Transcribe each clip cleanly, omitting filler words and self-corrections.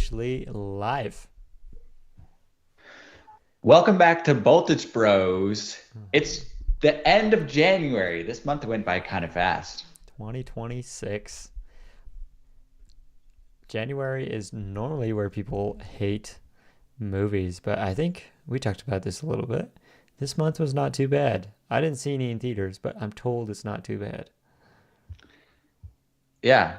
officially live. Welcome back to Boltage Bros. It's the end of January. This month went by kind of fast. 2026. January is normally where people hate movies, but I think we talked about this a little bit. This month was not too bad. I didn't see any in theaters, but I'm told it's not too bad. Yeah,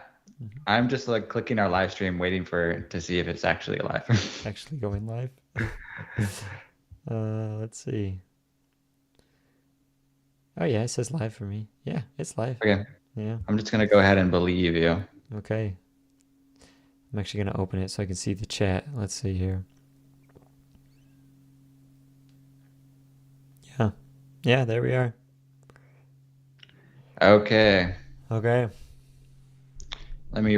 I'm just like clicking our live stream, waiting to see if it's actually alive. Actually going live. Let's see. Oh yeah, it says live for me. Yeah, it's live. Okay, Yeah. I'm just gonna go ahead and believe you. Okay. I'm actually gonna open it so I can see the chat. Let's see here. Yeah. Yeah, there we are. Okay, Okay. let me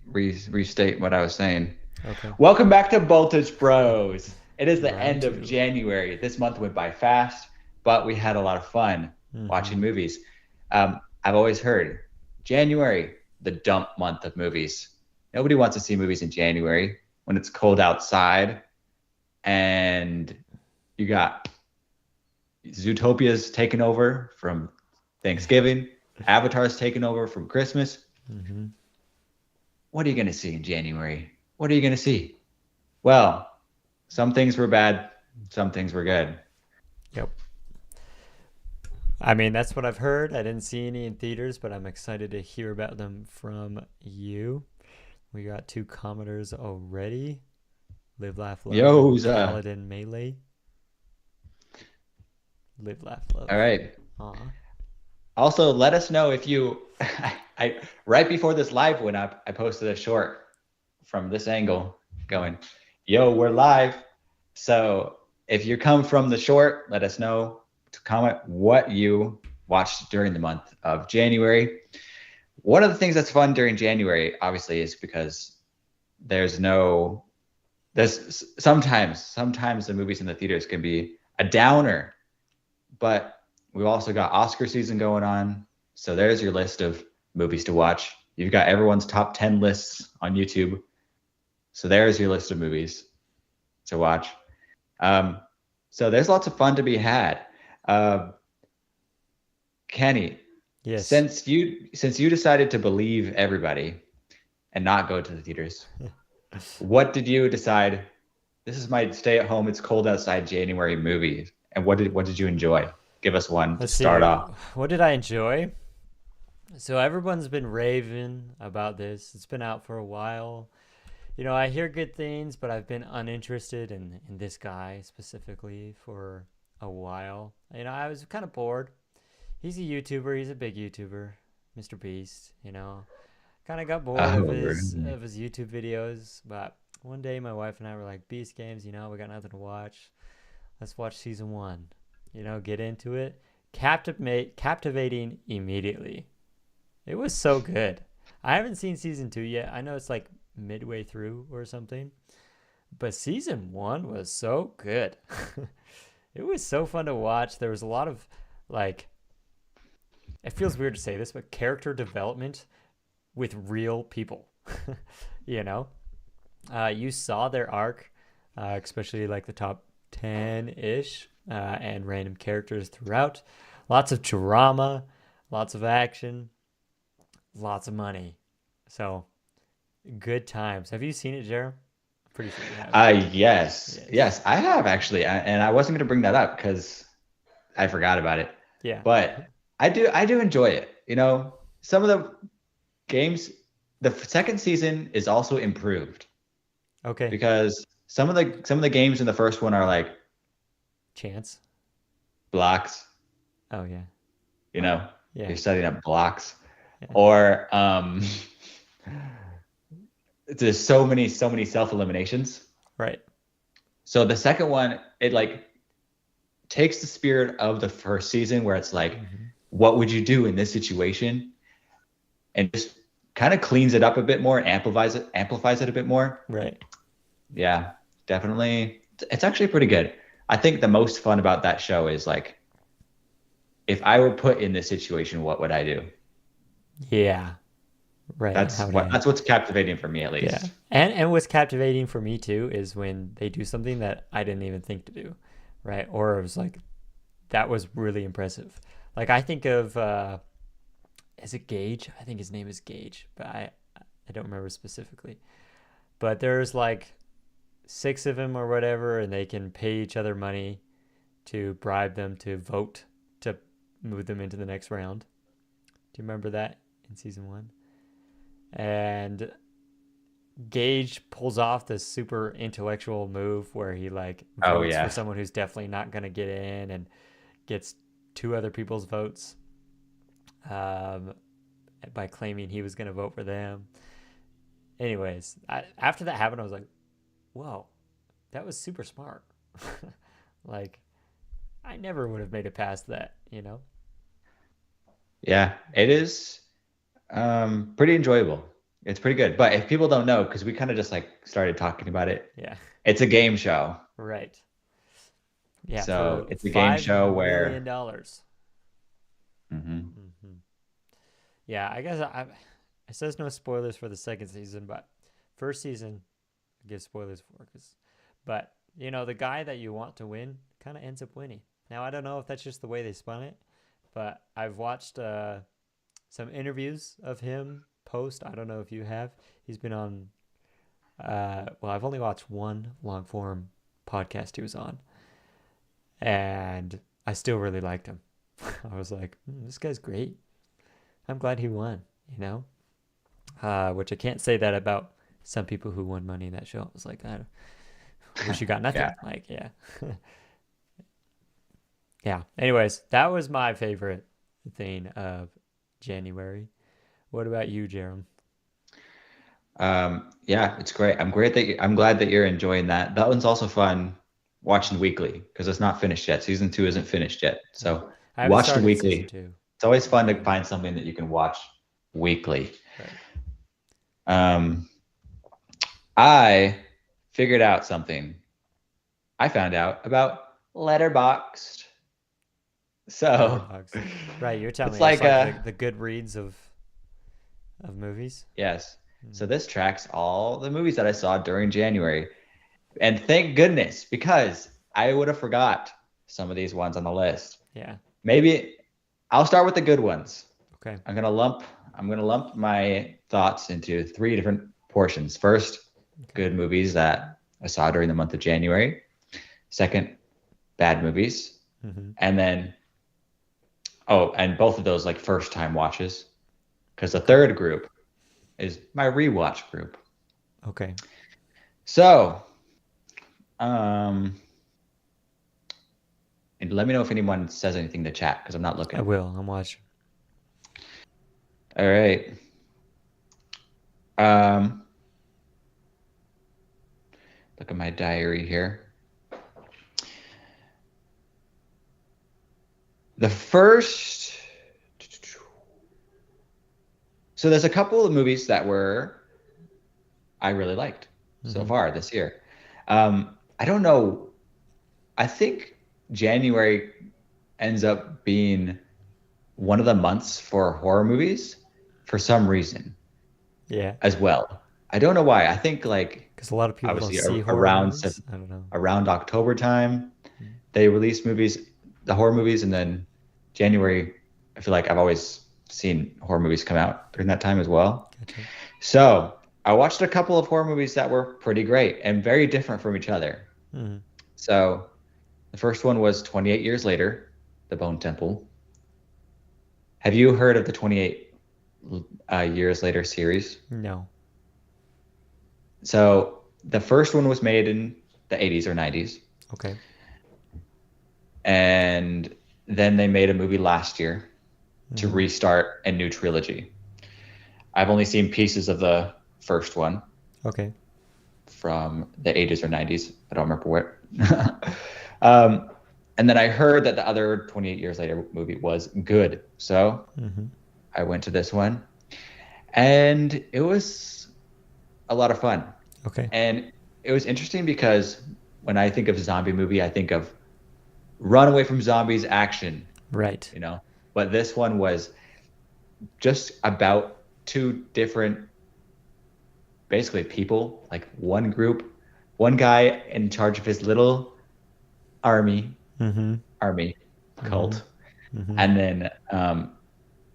restate what I was saying. Okay. Welcome back to Boltage Bros. It is the Round end two. of January. This month went by fast, but we had a lot of fun watching movies. I've always heard January, the dump month of movies. Nobody wants to see movies in January when it's cold outside and you got Zootopia's taken over from Thanksgiving, Avatar's taken over from Christmas. What are you going to see in January? What are you going to see? Well, some things were bad, some things were good. Yep. I mean, that's what I've heard. I didn't see any in theaters, but I'm excited to hear about them from you. We got 2 commenters already. Live, Laugh, Love. Yoza. Paladin Melee. Live, Laugh, Love. All right. Aww. Also, let us know if you. I right before this live went up, I posted a short from this angle going, "Yo, we're live." So if you come from the short, let us know to comment what you watched during the month of January. One of the things that's fun during January, obviously, is because there's sometimes the movies in the theaters can be a downer, but we've also got Oscar season going on. So there's your list of movies to watch. You've got everyone's top 10 lists on YouTube. So there's your list of movies to watch. So there's lots of fun to be had. Kenny, Yes. since you decided to believe everybody and not go to the theaters, what did you decide? This is my stay at home, it's cold outside January movie. And what did you enjoy? Give us one to start off. What did I enjoy? So everyone's been raving about this. It's been out for a while. You know, I hear good things, but I've been uninterested in this guy specifically for a while. You know, I was kind of bored. He's a YouTuber. He's a big YouTuber, Mr. Beast. You know, kind of got bored of his YouTube videos. But one day, my wife and I were like, "Beast Games. You know, we got nothing to watch. Let's watch season 1. You know, get into it. Captivating immediately. It was so good. I haven't seen season 2 yet. I know it's like midway through or something, but season 1 was so good. It was so fun to watch. There was a lot of like, it feels weird to say this, but character development with real people. You know, you saw their arc, especially like the top 10-ish, and random characters throughout. Lots of drama, lots of action, lots of money. So good times. Have you seen it, Jared? Pretty sure you have. Yes, I have actually, and I wasn't going to bring that up because I forgot about it. Yeah. But I do enjoy it. You know, some of the games, the second season is also improved. Okay. Because some of the games in the first one are like Chance. blocks. Oh yeah. You know, Yeah. you're setting up blocks, Yeah. or there's so many self-eliminations. Right. So the second one, it like takes the spirit of the first season where it's like, what would you do in this situation? And just kind of cleans it up a bit more and amplifies it a bit more. Right. Yeah, definitely. It's actually pretty good. I think the most fun about that show is like, if I were put in this situation, what would I do? Yeah. Right. How to end. That's what's captivating for me, at Yeah. least. And what's captivating for me too is when they do something that I didn't even think to do, right? Or it was like that was really impressive. Like I think of is it Gage? I think his name is Gage, but I don't remember specifically. But there's like 6 of them or whatever, and they can pay each other money to bribe them to vote to move them into the next round. Do you remember that in season 1? And Gage pulls off this super intellectual move where he like Oh votes for yeah. someone who's definitely not going to get in and gets 2 other people's votes um, by claiming he was going to vote for them. Anyways, after that happened, I was like, whoa, that was super smart. Like, I never would have made it past that, you know? Yeah, it is pretty enjoyable. It's pretty good. But if people don't know, because we kind of just like started talking about it, Yeah, it's a game show. right. Yeah, So for it's a game $5 show million. where Mhm. Mm-hmm. Yeah, I guess it says no spoilers for the second season, but first season, I give spoilers for. But, you know, the guy that you want to win kind of ends up winning. Now, I don't know if that's just the way they spun it, but I've watched some interviews of him post. I don't know if you have. He's been on, well, I've only watched one long form podcast he was on, and I still really liked him. I was like, this guy's great. I'm glad he won, you know? Which I can't say that about some people who won money in that show. I was like, I wish you got Yeah. nothing. Like, yeah. Yeah. Anyways, that was my favorite thing of January. What about you, Jerem? Yeah, it's great. I'm glad that you're enjoying that. That one's also fun watching weekly because it's not finished yet. Season 2 isn't finished yet. Right. So I haven't watch the started season weekly. 2. It's always fun to find something that you can watch weekly. Right. Um, I figured out something. I found out about Letterboxd. So Letterboxd. Right. You're telling it's me it's like like the good reads of movies. yes. So this tracks all the movies that I saw during January. And thank goodness, because I would have forgot some of these ones on the list. Yeah. Maybe I'll start with the good ones. Okay. I'm gonna lump my thoughts into 3 different portions. First, good movies that I saw during the month of January. Second, bad movies. Mm-hmm. And then and both of those like first time watches. Because the third group is my rewatch group. Okay. So, and let me know if anyone says anything to chat because I'm not looking. I will. I'm watching. All right. Look at my diary here. The first. So there's a couple of movies that I really liked so far this year. I don't know. I think January ends up being one of the months for horror movies for some reason. Yeah. As well. I don't know why. I think like because a lot of people don't see horror around movies. I don't know. Around October time, they release movies, the horror movies, and then January. I feel like I've always seen horror movies come out during that time as well. Gotcha. So I watched a couple of horror movies that were pretty great and very different from each other. Mm-hmm. So the first one was 28 Years Later, The Bone Temple. Have you heard of the 28 Years Later series? No. So the first one was made in the 80s or 90s. Okay. And then they made a movie last year to restart a new trilogy. I've only seen pieces of the first one. Okay. From the 80s or 90s. I don't remember what. And then I heard that the other 28 Years Later movie was good. So I went to this one. And it was a lot of fun. Okay. And it was interesting because when I think of zombie movie, I think of run away from zombies action. Right. You know? But this one was just about two different, basically people, like one group, one guy in charge of his little army, Mm-hmm. army cult, Mm-hmm. and then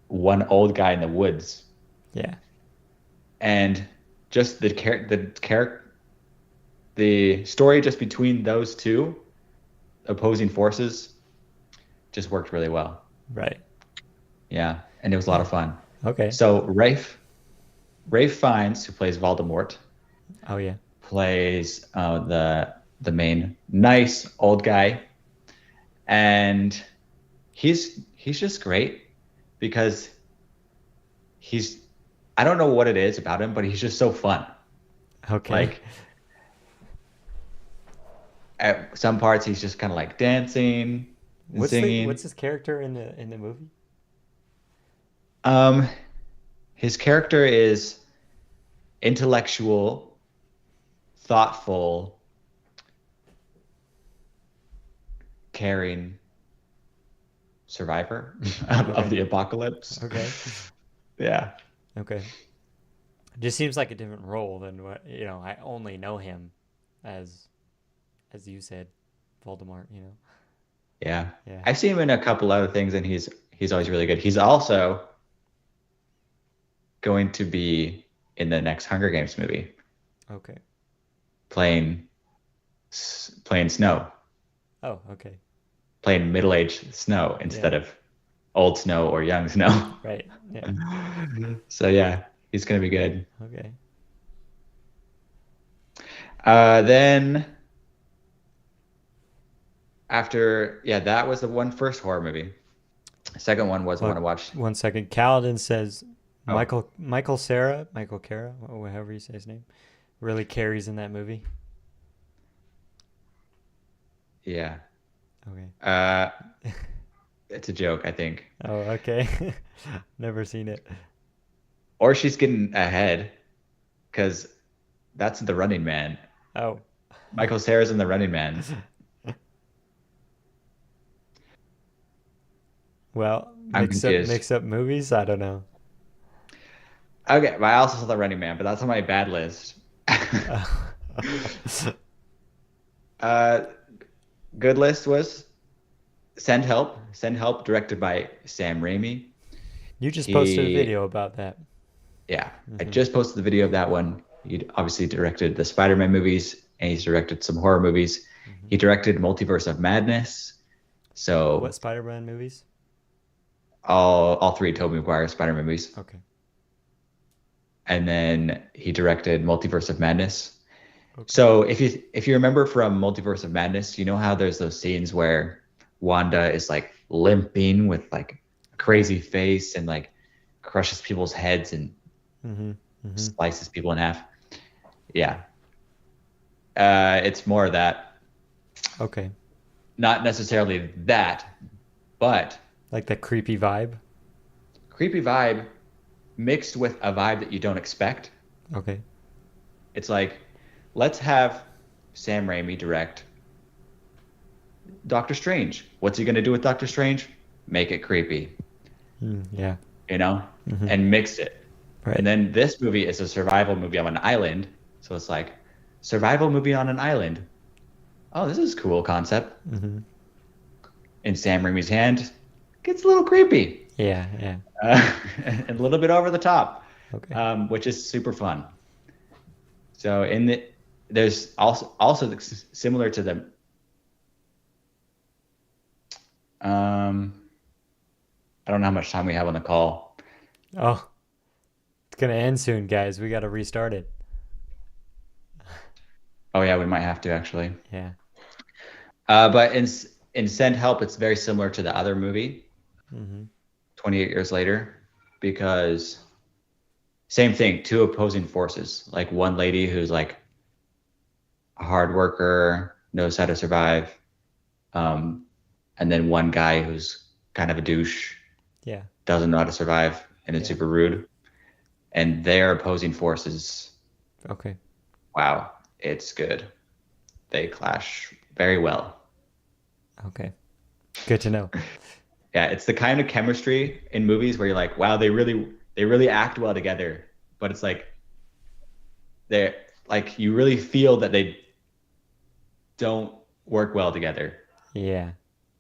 one old guy in the woods, Yeah. and just the story just between those two opposing forces just worked really well. Right. Yeah, and it was a lot of fun. Okay. So Rafe Fiennes, who plays Voldemort, Oh yeah. plays the main nice old guy, and he's just great because he's, I don't know what it is about him, but he's just so fun. Okay. Like at some parts he's just kind of like dancing and singing. What's his character in the movie? His character is intellectual, thoughtful, caring survivor of the apocalypse. Okay. Yeah. Okay. Just seems like a different role than what, I only know him as you said, Voldemort, Yeah. Yeah. I've seen him in a couple other things, and he's always really good. He's also going to be in the next Hunger Games movie, Okay. playing Snow, Oh, okay. playing middle-aged Snow instead of old Snow or young Snow. Right. Yeah. So yeah, he's gonna be good. Okay. Then after, that was the first horror movie. Second one was the one I watched. 1 second. Kaladin says Oh. Michael Cera, or however you say his name, really carries in that movie. Yeah. Okay. It's a joke, I think. Oh, okay. Never seen it. Or she's getting ahead, because that's The Running Man. Oh. Michael Cera's in The Running Man. Well, I'm confused. mix up movies. I don't know. Okay, but I also saw The Running Man, but that's on my bad list. Good list was Send Help. Send Help, directed by Sam Raimi. You just posted a video about that. Yeah, I just posted the video of that one. He obviously directed the Spider-Man movies, and he's directed some horror movies. He directed Multiverse of Madness. So what Spider-Man movies? All three Tobey Maguire Spider-Man movies. Okay. And then he directed Multiverse of Madness. Okay. So if you remember from Multiverse of Madness, you know how there's those scenes where Wanda is like limping with like a crazy face and like crushes people's heads and slices people in half. Yeah. It's more of that. Okay. Not necessarily that, but like the creepy vibe. Creepy vibe mixed with a vibe that you don't expect. Okay. It's like, let's have Sam Raimi direct Doctor Strange. What's he going to do with Doctor Strange? Make it creepy. Yeah. And mix it. Right. And then this movie is a survival movie on an island. So it's like, survival movie on an island. Oh, this is a cool concept. In Sam Raimi's hand, gets a little creepy. Yeah. And a little bit over the top. Okay. Which is super fun. So there's also similar to the I don't know how much time we have on the call. Oh, it's gonna end soon, guys. We got to restart it. Oh yeah, we might have to actually. Yeah. But in Send Help, it's very similar to the other movie. 28 years later, because same thing, two opposing forces. Like one lady who's like a hard worker, knows how to survive, and then one guy who's kind of a douche. Yeah. Doesn't know how to survive and is super rude. And they're opposing forces. Okay. Wow, it's good. They clash very well. Okay. Good to know. Yeah, it's the kind of chemistry in movies where you're like, wow, they really They really act well together, but it's like they're like you really feel that they don't work well together. Yeah.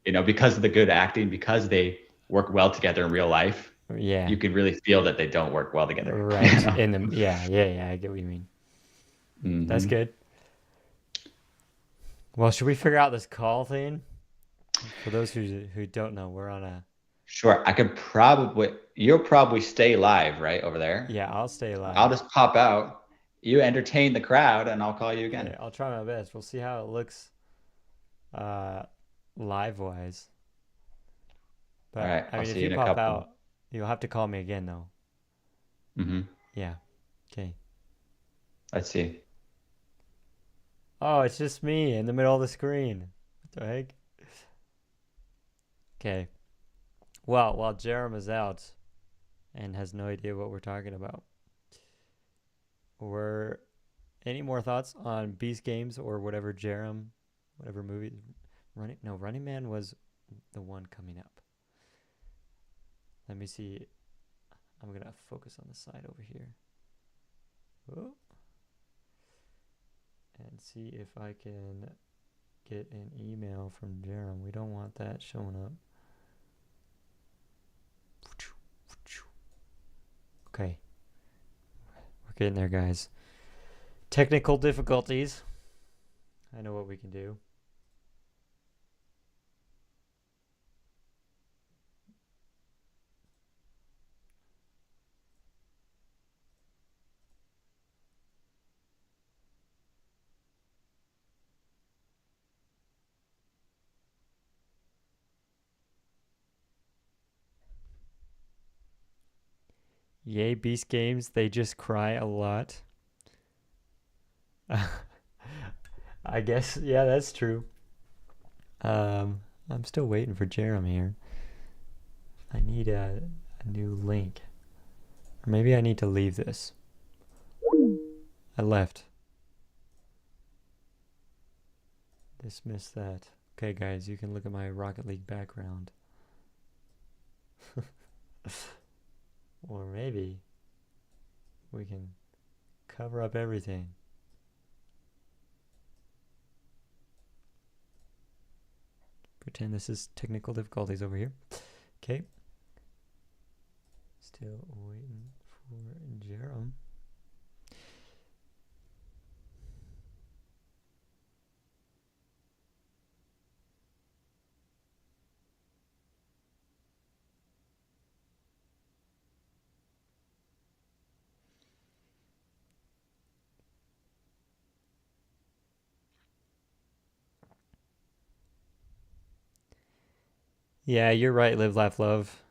You know, because of the good acting, because they work well together in real life, Yeah. you can really feel that they don't work well together. You Right. know? In the yeah, I get what you mean. That's Mm-hmm. good. Well, should we figure out this call thing? For those who don't know, we're on a Sure. I could probably, you'll probably stay live, right, over there. yeah, I'll stay I'll alive. just pop out. You entertain the crowd, and I'll call you Okay, again. I'll try my best. We'll see how it looks uh live wise. All But right. I I'll mean, see if you you in a pop couple. out, you'll have to call me again though. Mm-hmm. Yeah. Okay. Let's see. Oh, it's just me in the middle of the screen. What the heck? Okay. Well, while Jerem is out and has no idea what we're talking about, were any more thoughts on Beast Games or whatever Jerem, whatever movie? Running Man was the one coming up. Let me see. I'm gonna focus on the side over here. Oh, and see if I can get an email from Jerem. We don't want that showing up. Okay, we're getting there, guys. Technical difficulties. I know what we can do. Yay, Beast Games. They just cry a lot. I guess, yeah, that's true. I'm still waiting for Jerem here. I need a new link. Or maybe I need to leave this. I left. Dismiss that. Okay, guys, you can look at my Rocket League background. Or maybe we can cover up everything. Pretend this is technical difficulties over here. Okay. Still waiting for Jerem. Yeah, you're right, Live, Laugh, Love.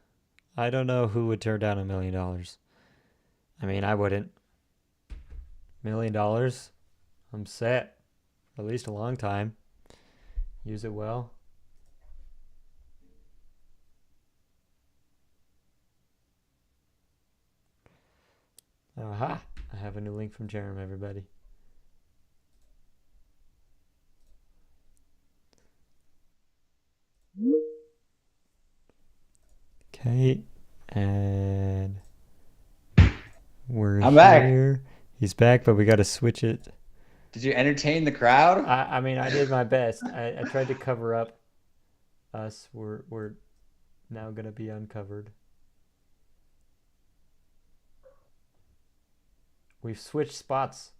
I don't know who would turn down $1 million. I mean, I wouldn't. $1 million? I'm set. For at least a long time. Use it well. Aha! I have a new link from Jerem, everybody. Okay, and we're I'm back. here. He's back, but we got to switch it. Did you entertain the crowd? I mean, I did my best. I tried to cover up us. We're now gonna be uncovered. We've switched spots.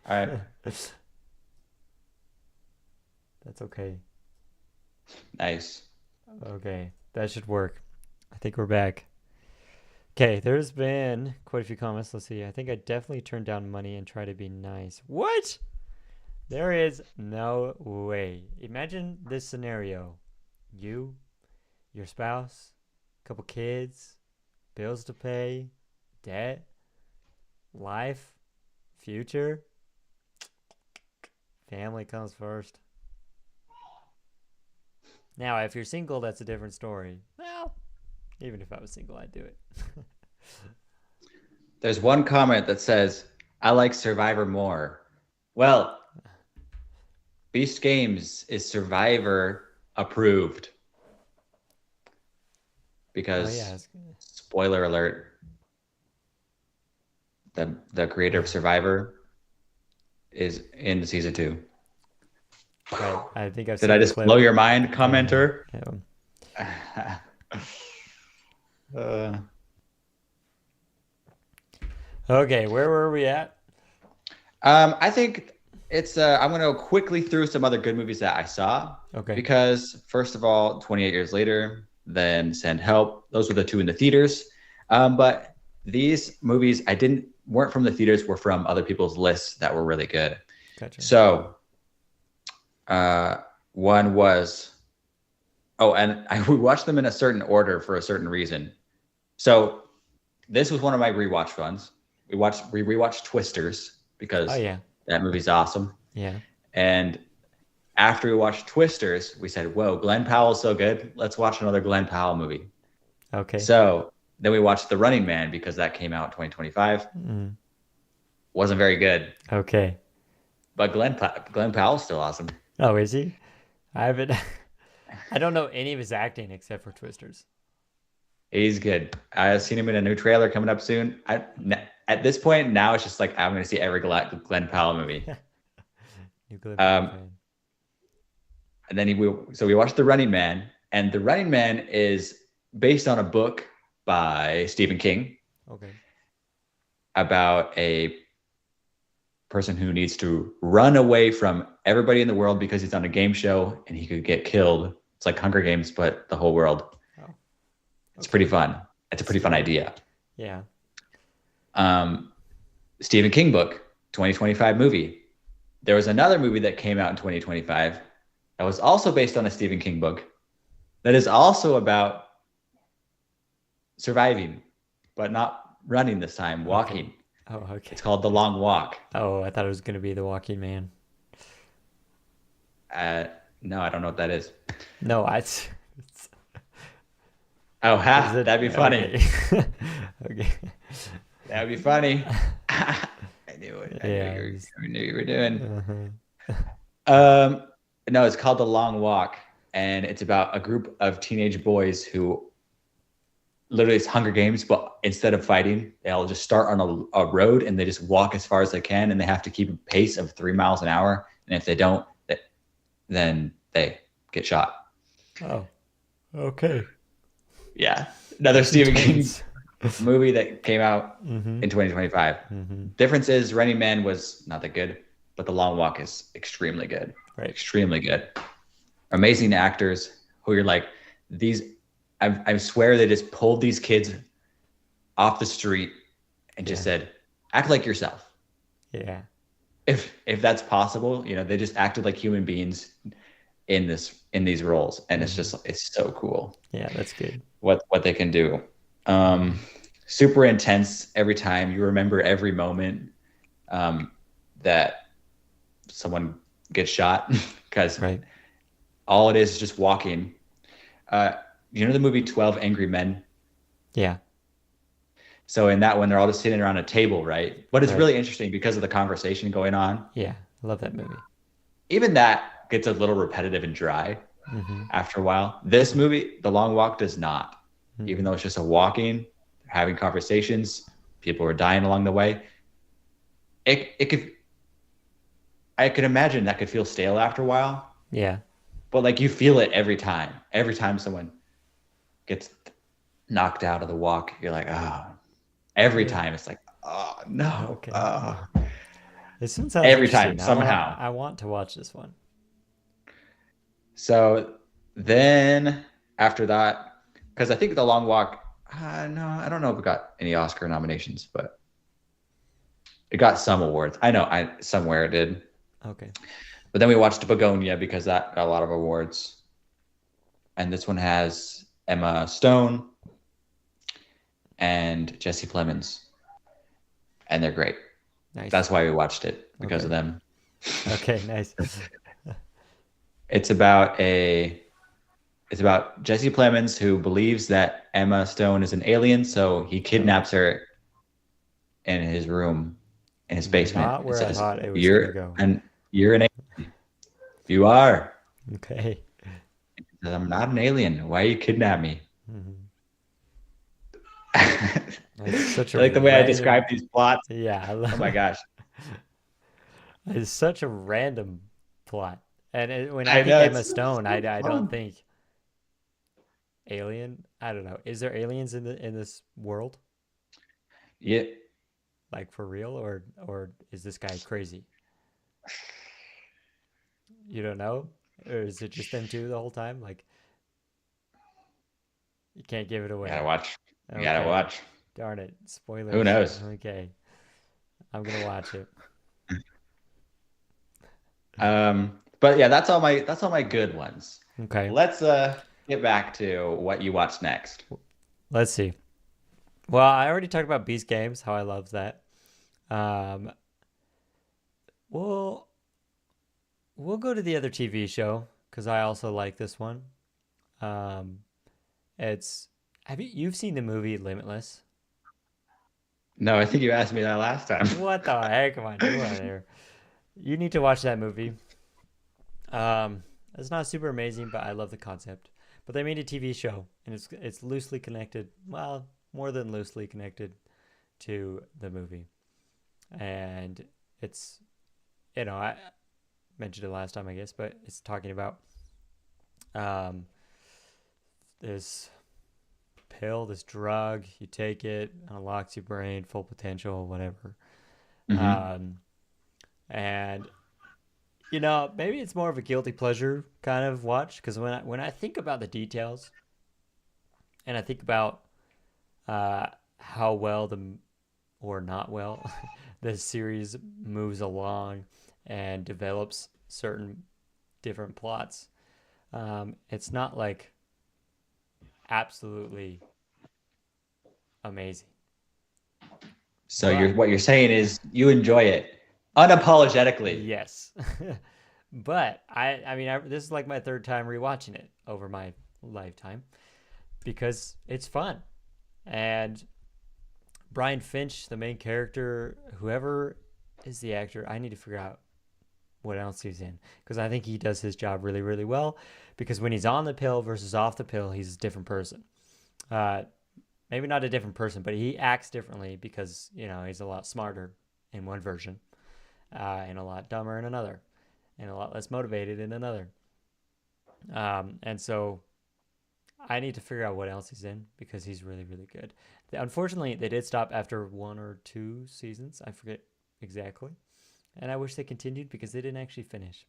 All right. That's okay. Nice. Okay, that should work. I think we're back. Okay, there's been quite a few comments. Let's see. I think I definitely turned down money and try to be nice. What? There is no way. Imagine this scenario. You, your spouse, couple kids, bills to pay, debt, life, future. Family comes first. Now, if you're single, that's a different story. Well, even if I was single, I'd do it. There's one comment that says, I like Survivor more. Well, Beast Games is Survivor approved. Because, Oh, yeah. spoiler alert, the creator of Survivor, is in season 2. Right. I think I've Did seen I a just clip. blow your mind, commenter? Yeah. Okay, where were we at? I think it's. I'm going to go quickly through some other good movies that I saw. Okay. Because first of all, 28 Years Later, then Send Help. Those were the 2 in the theaters. But these movies weren't from the theaters. Were from other people's lists that were really good. Gotcha. So, one was. Oh, and we watched them in a certain order for a certain reason. So, this was one of my rewatch funds. We rewatched Twisters because that movie's awesome. Yeah. And after we watched Twisters, we said, whoa, Glenn Powell's so good. Let's watch another Glenn Powell movie. Okay. So then we watched The Running Man because that came out in 2025. Wasn't very good. Okay. But Glenn Powell's still awesome. Oh, is he? I don't know any of his acting except for Twisters. He's good. I've seen him in a new trailer coming up soon. At this point, now it's just like I'm going to see every Glenn Powell movie. New Glenn Powell fan. And then we watched The Running Man, and The Running Man is based on a book by Stephen King. Okay. About a person who needs to run away from everybody in the world because he's on a game show and he could get killed. It's like Hunger Games, but the whole world. Oh. Okay. It's pretty fun. It's a pretty fun idea. Yeah. Stephen King book, 2025 movie. There was another movie that came out in 2025 that was also based on a Stephen King book that is also about surviving, but not running this time, walking. Okay. Oh, okay. It's called The Long Walk. Oh, I thought it was going to be The Walking Man. No, I don't know what that is. No, Oh, that'd be funny. Okay. Okay. That'd be funny. I knew it. I knew you were doing. No, it's called The Long Walk, and it's about a group of teenage boys who literally it's Hunger Games, but instead of fighting, they'll just start on a road and they just walk as far as they can, and they have to keep a pace of 3 miles an hour. And if they don't, then they get shot. Oh, okay. Yeah, another Stephen King movie that came out in 2025. Difference is Running Man was not that good, but The Long Walk is extremely good. Right. Extremely good. Amazing actors who you're like, I swear they just pulled these kids off the street and just said, act like yourself. Yeah. If that's possible, they just acted like human beings in these roles. And it's so cool. Yeah, that's good. What they can do. Super intense every time. You remember every moment that someone gets shot because all it is just walking. You know the movie 12 Angry Men? Yeah. So in that one, they're all just sitting around a table, right? But it's really interesting because of the conversation going on. Yeah, I love that movie. Even that gets a little repetitive and dry after a while. This movie, The Long Walk, does not. Even though it's just a walking, having conversations, people are dying along the way. I could imagine that could feel stale after a while. Yeah. But like you feel it every time. Every time someone gets knocked out of the walk, you're like, oh. Every time it's like, oh no. Okay. Oh. This one sounds every time somehow. I want to watch this one. So then after that, because I think The Long Walk, no, I don't know if it got any Oscar nominations, but it got some awards. I know somewhere it did. Okay. But then we watched Begonia because that got a lot of awards. And this one has Emma Stone and Jesse Plemons. And they're great. Nice. That's why we watched it, because of them. Okay, nice. It's about Jesse Plemons, who believes that Emma Stone is an alien, so he kidnaps her in his room, in his basement. Not where I thought it was going to go. And you're an alien. You are. Okay. He says, I'm not an alien. Why you kidnap me? It's such I a like the way I describe random. these plots. Yeah, I Oh my love. gosh. It's such a random plot. And when I I think know Emma it's Stone, so I don't fun. think alien. I don't know. Is there aliens in this world, Yeah, like for real, or is this guy crazy? You don't know, or is it just them two the whole time? Like you can't give it you gotta away. watch. You gotta Okay, watch. darn it, Who spoilers. knows? Okay, I'm gonna watch it. But yeah, that's all my good ones. Okay, Let's get back to what you watch next. let's see. Well, I already talked about Beast Games, how I love that. Um, we'll we'll go to the other TV show because I also like this one. Um, it's have you've seen the movie Limitless? No, I think you asked me that last time. What the heck am I doing here? You need to watch that movie. Um, it's not super amazing, but I love the concept. But they made a TV show, and it's loosely connected. Well, more than loosely connected to the movie, and it's I mentioned it last time, I guess, but it's talking about um this pill, this drug. You take it, unlocks your brain, full potential, whatever. Hmm. Um, and maybe it's more of a guilty pleasure kind of watch because when I think about the details and I think about uh, how well the or not well the series moves along and develops certain different plots, it's not like absolutely amazing, So but what you're saying is you enjoy it unapologetically. yes. But this is like my third time rewatching it over my lifetime because it's fun. And Brian Finch, the main character, whoever is the actor, I need to figure out what else he's in because I think he does his job really, really well. Because when he's on the pill versus off the pill, he's a different person. Uh, Maybe not a different person, but he acts differently because he's a lot smarter in one version, and a lot dumber in another, and a lot less motivated in another. And so I need to figure out what else he's in because he's really, really good. Unfortunately, they did stop after one or two seasons. I forget exactly. And I wish they continued because they didn't actually finish,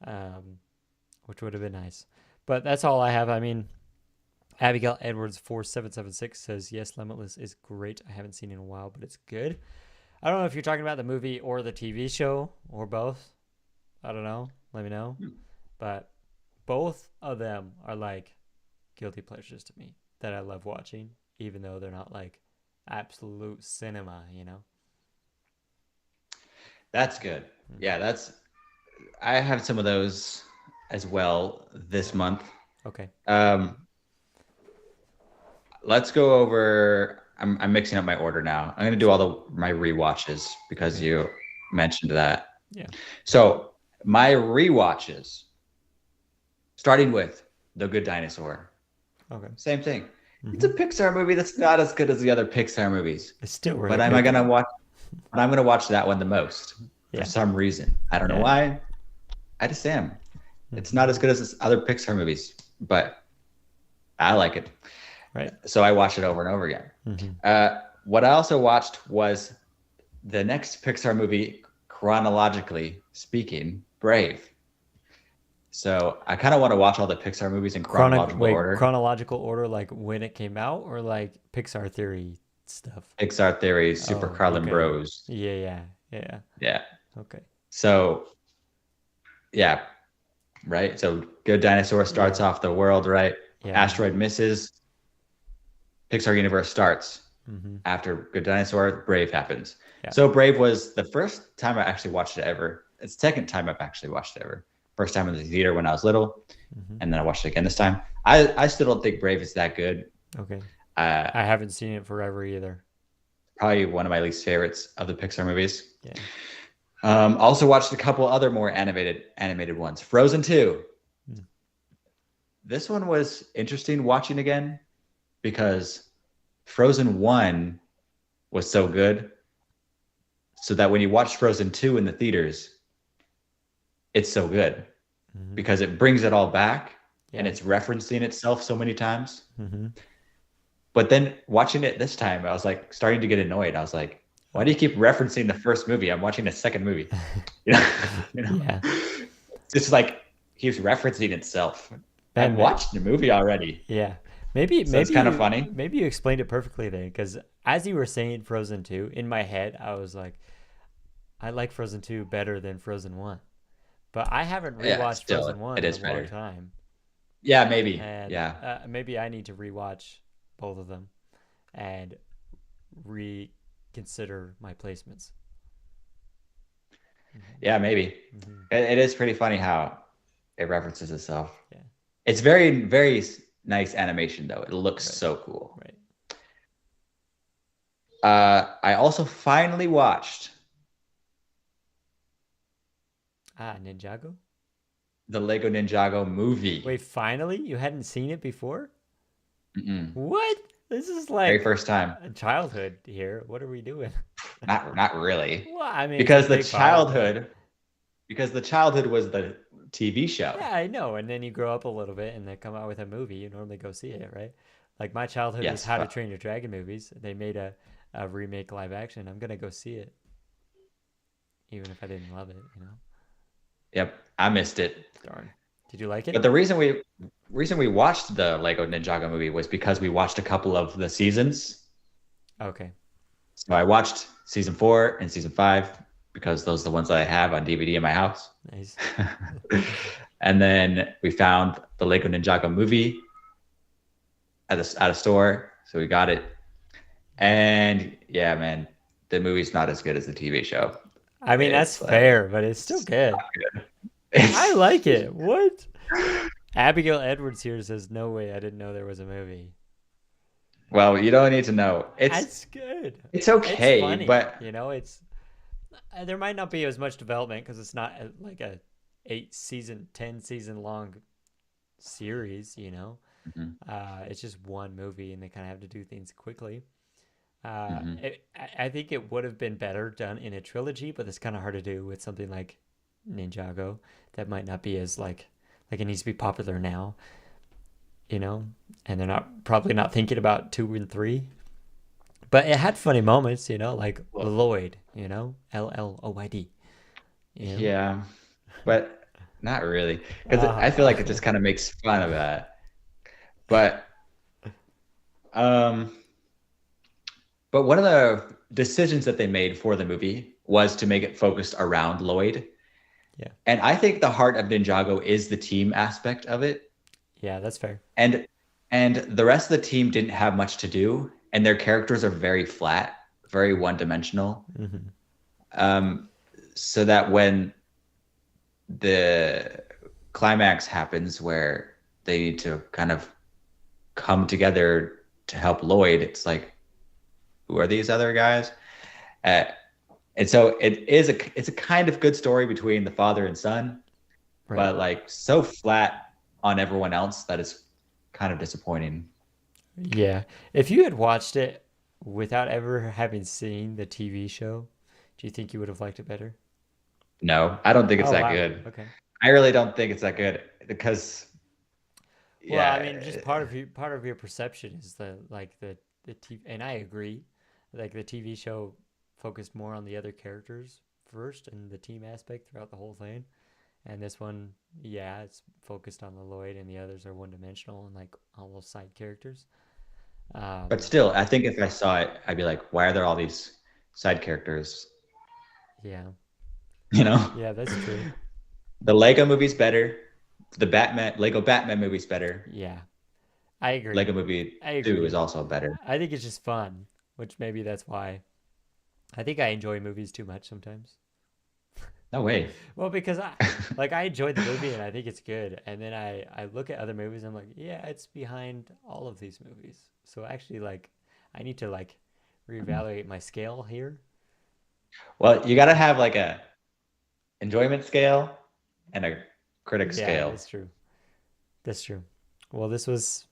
um, which would have been nice. But that's all I have. I mean, Abigail Edwards 4776 says, yes, Limitless is great. I haven't seen it in a while, but it's good. I don't know if you're talking about the movie or the TV show or both. I don't know. Let me know. But both of them are like guilty pleasures to me that I love watching, even though they're not like absolute cinema. That's good. Yeah, I have some of those as well this month. Okay. Let's go over. I'm mixing up my order now. I'm gonna do all my rewatches because Okay. you mentioned that. Yeah. So my rewatches, starting with The Good Dinosaur. Okay. Same thing. It's a Pixar movie that's not as good as the other Pixar movies. It's still really But good. I'm gonna watch that one the most for Yeah. some reason. I don't know Yeah. why. I just am. It's not as good as other Pixar movies, but I like it. Right. So I watched it over and over again. What I also watched was the next Pixar movie, chronologically speaking, Brave. So I kind of want to watch all the Pixar movies in chronological order. Chronological order, like when it came out, or like Pixar theory stuff? Pixar Theory, Super Oh, Carlin okay. Bros. Yeah. Yeah. Okay. So, yeah, right. So Good Dinosaur starts off the world, right? Yeah. Asteroid misses. Pixar universe starts. After Good Dinosaur, Brave happens. Yeah. So Brave was the first time I actually watched it ever. It's the second time I've actually watched it ever. First time in the theater when I was little, and then I watched it again this time. I still don't think Brave is that good. Okay. I haven't seen it forever either. Probably one of my least favorites of the Pixar movies. Yeah. Also watched a couple other more animated ones. Frozen 2. This one was interesting watching again because Frozen 1 was so good, so that when you watch Frozen 2 in the theaters, it's so good because it brings it all back and Yeah. it's referencing itself so many times. Mm-hmm. But then watching it this time, I was like starting to get annoyed. I was like, why do you keep referencing the first movie? I'm watching a second movie. You know, Yeah. It's just like keeps referencing itself. I've Man, watched the movie already. yeah. Maybe So it's maybe kind of you funny. maybe you explained it perfectly then, because as you were saying Frozen 2, in my head I was like, I like Frozen 2 better than Frozen 1. But I haven't Yeah, rewatched still Frozen 1 it in a is long better. time. Yeah, maybe. And Yeah. maybe I need to rewatch both of them and reconsider my placements. Mm-hmm. Yeah, maybe. Mm-hmm. It is pretty funny how it references itself. Yeah. It's very, very nice animation though. It looks Right. so cool. Right. I also finally watched Ah, Ninjago? the Lego Ninjago movie. Wait, finally? You hadn't seen it before? Mm-mm. What? This is Very like first time. a childhood here. What are we doing? Not really. Well, I mean, it's a Because big part, but the childhood was the TV show. yeah, I know. And then you grow up a little bit and they come out with a movie. You normally go see it, right? Like my childhood was Yes, How to but Train Your Dragon movies. They made a remake live action. I'm gonna go see it, even if I didn't love it. yep, I missed it. Darn. Did you like it? But the reason we watched the Lego Ninjago movie was because we watched a couple of the seasons. Okay. So I watched season 4 and season 5 because those are the ones that I have on DVD in my house. Nice. And then we found the Lego Ninjago movie at a store, so we got it. And yeah, man, the movie's not as good as the TV show. I mean, that's It's like fair, but it's still good. I like it. What? Abigail Edwards here says, "No way! I didn't know there was a movie." Well, you don't need to know. It's good. It's It's okay, funny. but It's there might not be as much development because it's not like a 8 season, 10 season long series. Mhm, It's just one movie, and they kind of have to do things quickly. mhm. I think it would have been better done in a trilogy, but it's kind of hard to do with something like Ninjago that might not be as like it needs to be popular now, and they're not probably not thinking about 2 and 3. But it had funny moments, like Well, Lloyd, Lloyd, you know. yeah, but not really, because I feel like it just kind of makes fun of that. But um, but one of the decisions that they made for the movie was to make it focused around Lloyd. Yeah. And I think the heart of Ninjago is the team aspect of it. Yeah, that's fair. And the rest of the team didn't have much to do, and their characters are very flat, very one-dimensional. Mm-hmm. So that when the climax happens where they need to kind of come together to help Lloyd, it's like, who are these other guys? And so it's a kind of good story between the father and son, Right. but like so flat on everyone else that it's kind of disappointing. Yeah. If you had watched it without ever having seen the TV show, do you think you would have liked it better? No, I don't think it's Oh, that wow. good. Okay. I really don't think it's that good because Well, I yeah, mean, just part of your perception is the TV, and I agree. Like the TV show focused more on the other characters first and the team aspect throughout the whole thing. And this one, yeah, it's focused on the Lloyd, and the others are one dimensional and like all those side characters. but Um, still, I think if I saw it, I'd be like, why are there all these side characters? yeah, You know, yeah, that's true. the Lego movie's better. The Lego Batman movie's better. Yeah, I agree. Lego Movie I 2 agree. is also better. I think it's just fun, which maybe that's why I think I enjoy movies too much sometimes. No way. Well, because I enjoyed the movie and I think it's good, and then I look at other movies and I'm like, yeah, it's behind all of these movies. So actually, like, I need to like reevaluate my scale here. Well, you got to have like a enjoyment scale and a critic Yeah, scale. that's true. That's true. Well, this was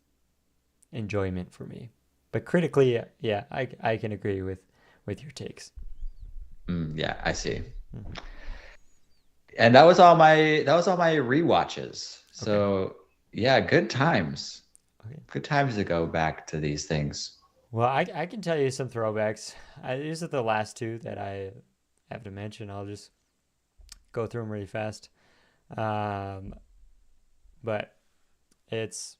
enjoyment for me. But critically, yeah, I can agree with your takes. Yeah, I see. Mhm. And that was all my rewatches. Okay. So yeah, good times. Okay. Good times to go back to these things. Well, I can tell you some throwbacks. These are the last two that I have to mention. I'll just go through them really fast. Um, but it's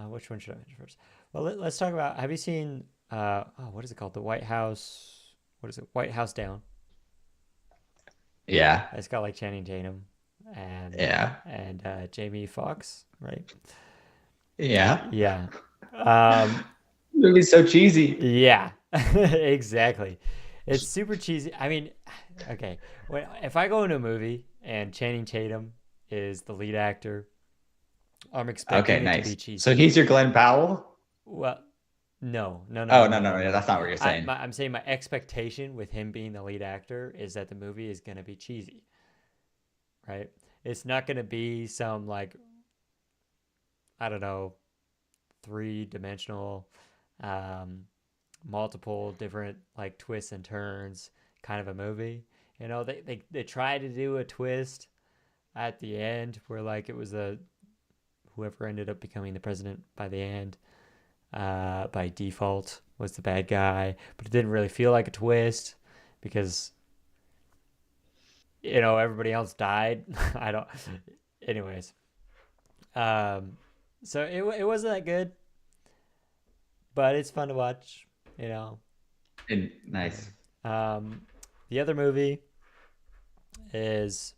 which one should I mention first? Well, us talk about. Have you seen? What is it called? The White House. What is it? White House Down. Yeah. It's got like Channing Tatum and Yeah. Jamie Foxx, right? Yeah. Yeah. Um, Movie's so cheesy. yeah. Exactly. It's super cheesy. I mean, okay. If I go into a movie and Channing Tatum is the lead actor, I'm Okay, expecting it to nice. be So cheesy. he's your Glenn Powell? Well, no, no, no, Oh, no, no, no, no, no, no, no. that's not what you're saying. I'm saying my expectation with him being the lead actor is that the movie is going to be cheesy, right? It's not going to be some like, I don't know, three-dimensional, um, multiple different like twists and turns kind of a movie. You know, they tried to do a twist at the end where like it was a whoever ended up becoming the president by the end by default was the bad guy, but it didn't really feel like a twist because everybody else died. I don't. Anyways, um, so it wasn't that good, but it's fun to watch. You know. Nice. The other movie is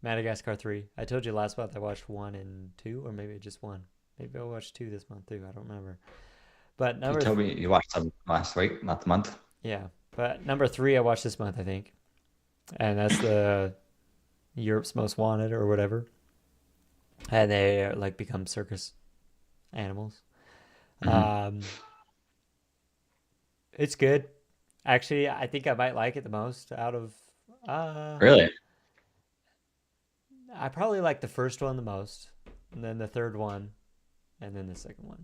Madagascar 3. I told you last month I watched 1 and 2, or maybe just 1. Maybe I'll watch 2 this month too. I don't remember. But You told me you watched some last week, not the month. yeah. But number 3 I watched this month, I think. And that's the Europe's Most Wanted or whatever. And they like become circus animals. Mhm. It's good. Actually, I think I might like it the most out of Really? I probably like the first one the most, and then the third one, and then the second one.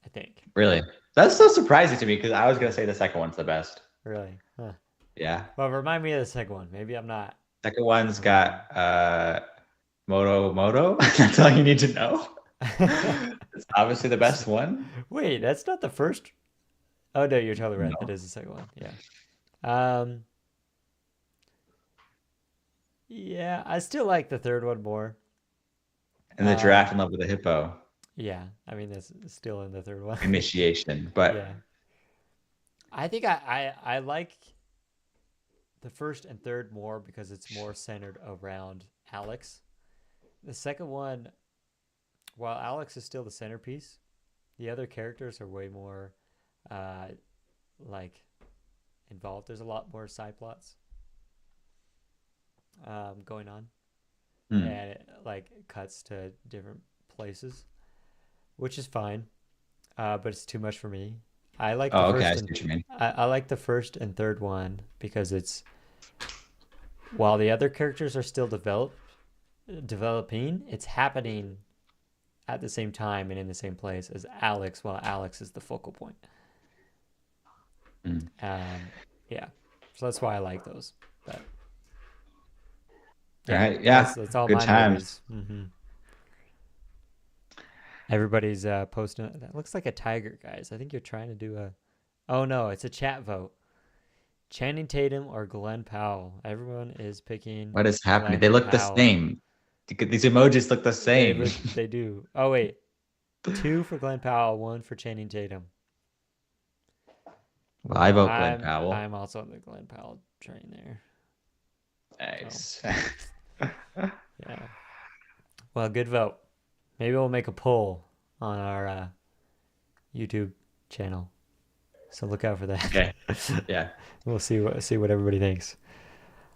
I think. Really? That's so surprising to me because I was gonna say the second one's the best. Really? Huh. Yeah. Well, remind me of the second one. Maybe I'm not Second one's remembering. got Moto. That's all you need to know. It's obviously the best one. Wait, that's not the first. Oh no, you're totally right. That No. is the second one. Yeah. Um. Yeah, I still like the third one more. And the Um. giraffe in love with the hippo. Yeah, I mean that's still in the third one. Initiation. But Yeah, I think I like the first and third more because it's more centered around Alex. The second one, while Alex is still the centerpiece, the other characters are way more uh, like involved. There's a lot more side plots going on, hmm. and it like cuts to different places, which is fine. But it's too much for me. I like the Oh, okay, I first see and what you mean. I like the first and third one because it's while the other characters are still developing, it's happening at the same time and in the same place as Alex, while Alex is the focal point. Mm. Um, yeah, so that's why I like those. But All yeah, right. Yeah. that's all Good my times. movies. Everybody's posting. That looks like a tiger, guys. I think you're trying to do a. Oh no, it's a chat vote. Channing Tatum or Glenn Powell. Everyone is picking What is happening? They Glenn look the Powell. same. These emojis look the same. They do. Oh wait, 2 for Glenn Powell, 1 for Channing Tatum. Well, I vote Glenn I'm Powell. also on the Glenn Powell train there. So Nice. yeah. Well, good vote. Maybe we'll make a poll on our YouTube channel. So look out for that. Okay. Yeah. We'll see what everybody thinks.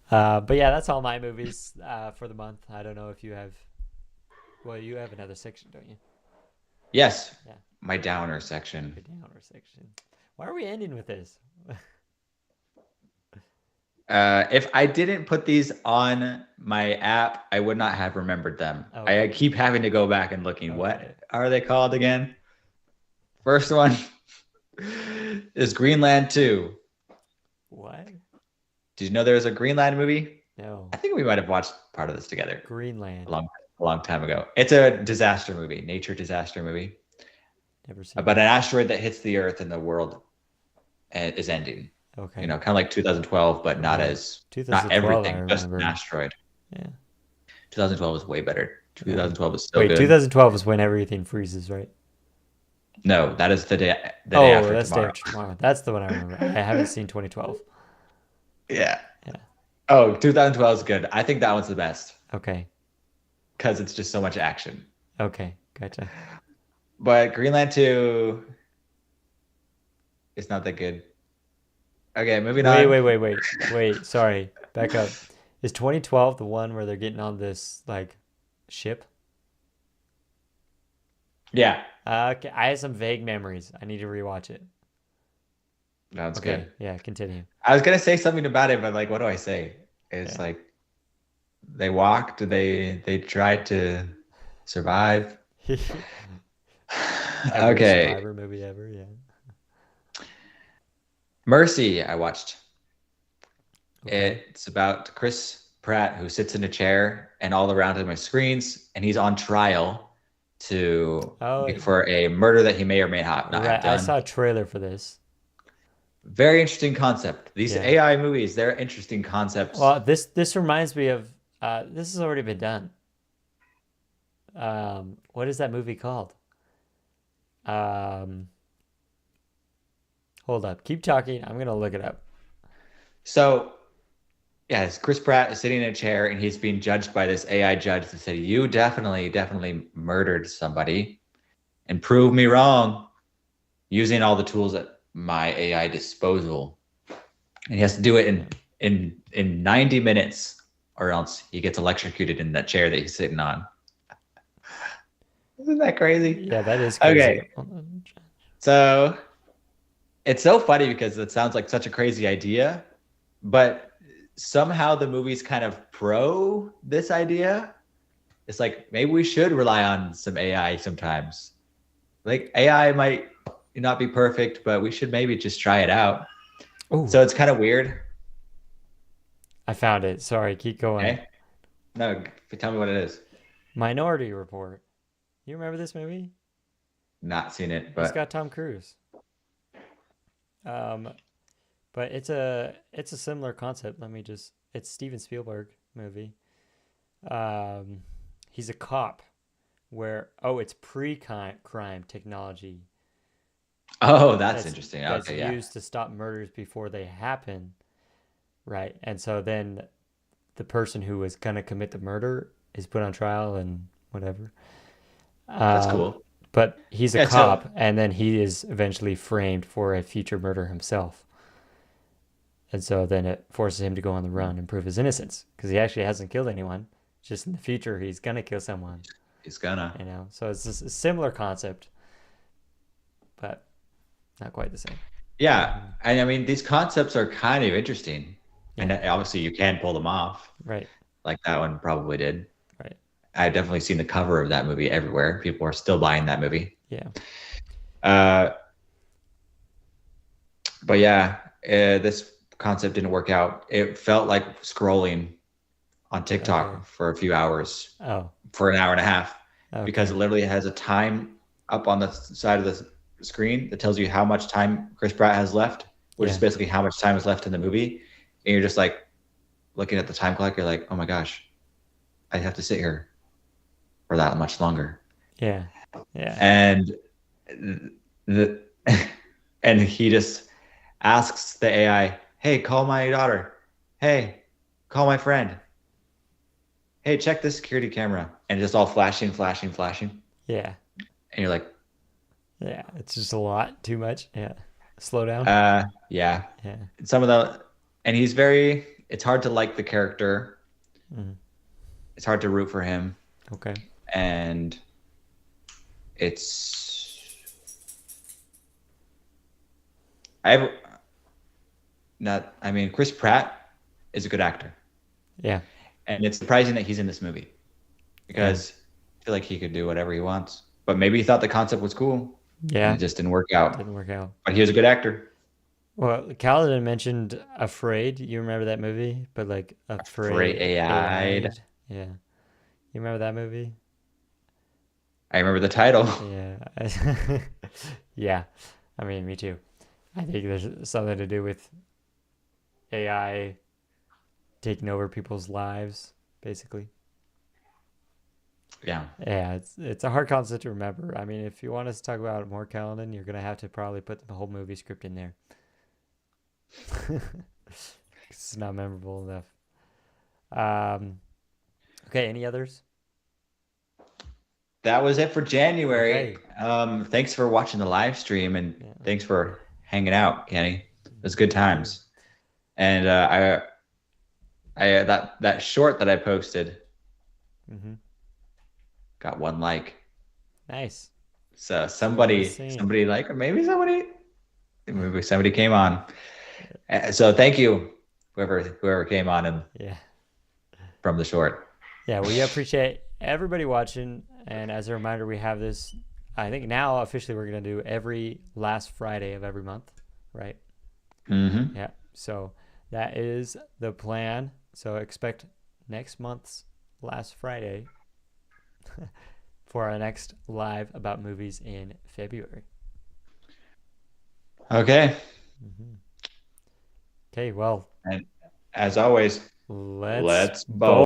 But yeah, that's all my movies for the month. I don't know if you have. Well, you have another section, don't you? Yes. Yeah, My downer section. the downer section. Why are we ending with this? If I didn't put these on my app, I would not have remembered them. I Okay. keep having to go back and looking. Okay. What are they called again? First one is Greenland 2. What? Did you know there was a Greenland movie? No. I think we might have watched part of this together Greenland. a long time ago. It's a disaster movie, nature disaster movie, Never seen about it. an asteroid that hits the Earth and the world is ending. Okay. You know, kind of like 2012, but not Yeah. as not 2012, I everything, just an remember. asteroid. Yeah. 2012 was way better. Yeah. 2012 was so Wait, good. 2012 is when everything freezes, right? No, that is the day Oh, after that's Day tomorrow. After Tomorrow. That's the one I remember. I haven't seen 2012. Yeah. Yeah. Oh, 2012 is good. I think that one's the best Okay. because it's just so much action. Okay. Gotcha. But Greenland 2 is not that good. Okay, moving on. Wait. Sorry. Back up. Is 2012 the one where they're getting on this like ship? Yeah, Okay. I have some vague memories. I need to rewatch it. that's Okay. good. Yeah. Continue. I was gonna say something about it, but like, what do I say? It's Yeah. like they walked, they tried to survive. Every Okay, Survivor movie ever. Yeah. Mercy. I watched. Okay. It's about Chris Pratt who sits in a chair, and all around him are screens, and he's on trial Oh, for a murder that he may or may not have right. I done. saw a trailer for this. Very interesting concept. These Yeah. AI movies, they're interesting concepts. Well, this reminds me of this has already been done. What is that movie called? Um, hold up. Keep talking. I'm gonna look it up. So, yes, Chris Pratt is sitting in a chair and he's being judged by this AI judge that said, "You definitely murdered somebody, and prove me wrong using all the tools at my AI disposal." And he has to do it in 90 minutes, or else he gets electrocuted in that chair that he's sitting on. Isn't that crazy? Yeah, that is crazy. Okay. So it's so funny because it sounds like such a crazy idea, but somehow the movie's kind of pro this idea. It's like maybe we should rely on some AI sometimes. Like AI might not be perfect, but we should maybe just try it out. Ooh, So it's kind of weird. I found it. Sorry, keep going. Okay. No, tell me what it is. Minority Report. You remember this movie? Not seen it, It's but got Tom Cruise. But it's a similar concept. It's Steven Spielberg movie. He's a cop where it's pre-crime technology oh, that's interesting. that's Okay, yeah. used to stop murders before they happen, right? And so then the person who was gonna commit the murder is put on trial and whatever. That's cool. But he's a Yeah, cop, and then he is eventually framed for a future murder himself. And so then it forces him to go on the run and prove his innocence because he actually hasn't killed anyone. Just in the future, he's gonna kill someone. he's gonna. So it's just a similar concept, but not quite the same. Yeah, and I mean these concepts are kind of interesting, and Yeah. obviously you can pull them off, Right. like that one probably did. Right. I've definitely seen the cover of that movie everywhere. People are still buying that movie. Yeah. But yeah, this concept didn't work out. It felt like scrolling on TikTok Okay. for a few hours, Oh. for an hour and a half, Okay. because it literally has a time up on the side of the screen that tells you how much time Chris Pratt has left, which is Yeah. basically how much time is left in the movie. And you're just like looking at the time clock. You're like, oh my gosh, I have to sit here for that much longer. Yeah. Yeah. And the and he just asks the AI, "Hey, call my daughter. Hey, call my friend. Hey, check this security camera." And just all flashing. Yeah. And you're like, Yeah. It's just a lot. Too much. Yeah. Slow down. yeah. Yeah. Some of the, and it's hard to like the character. Mhm. It's hard to root for him. Okay. And Chris Pratt is a good actor. Yeah. And it's surprising that he's in this movie because I feel like he could do whatever he wants. But maybe he thought the concept was cool. and Yeah, it just didn't work out. didn't work out. But he was a good actor. Well, Kaladin mentioned Afraid. You remember that movie? But like Frey Afraid AI. AI'd. Yeah. You remember that movie? I remember the title. Yeah. Yeah. I mean, me too. I think there's something to do with AI taking over people's lives, basically. Yeah. Yeah, it's a hard concept to remember. I mean, if you want us to talk about it more, Kaladin, you're gonna have to probably put the whole movie script in there. It's not memorable enough. Um, okay, any others? That was it for January. Okay. Thanks for watching the live stream and Yeah. thanks for hanging out, Kenny. It was good You too. times. And I that short that I posted Mm-hmm. got 1 like. Nice. So Someone has somebody seen. somebody like, or maybe somebody came on. So thank you, whoever came on and Yeah. from the short. Yeah, we appreciate everybody watching. And as a reminder, we have this, I think now officially we're going to do every last Friday of every month, right? Mm-hmm. Yeah. So that is the plan. So expect next month's last Friday for our next live about movies in February. Okay. Mm-hmm. Okay, well, And as always, let's let's both. both.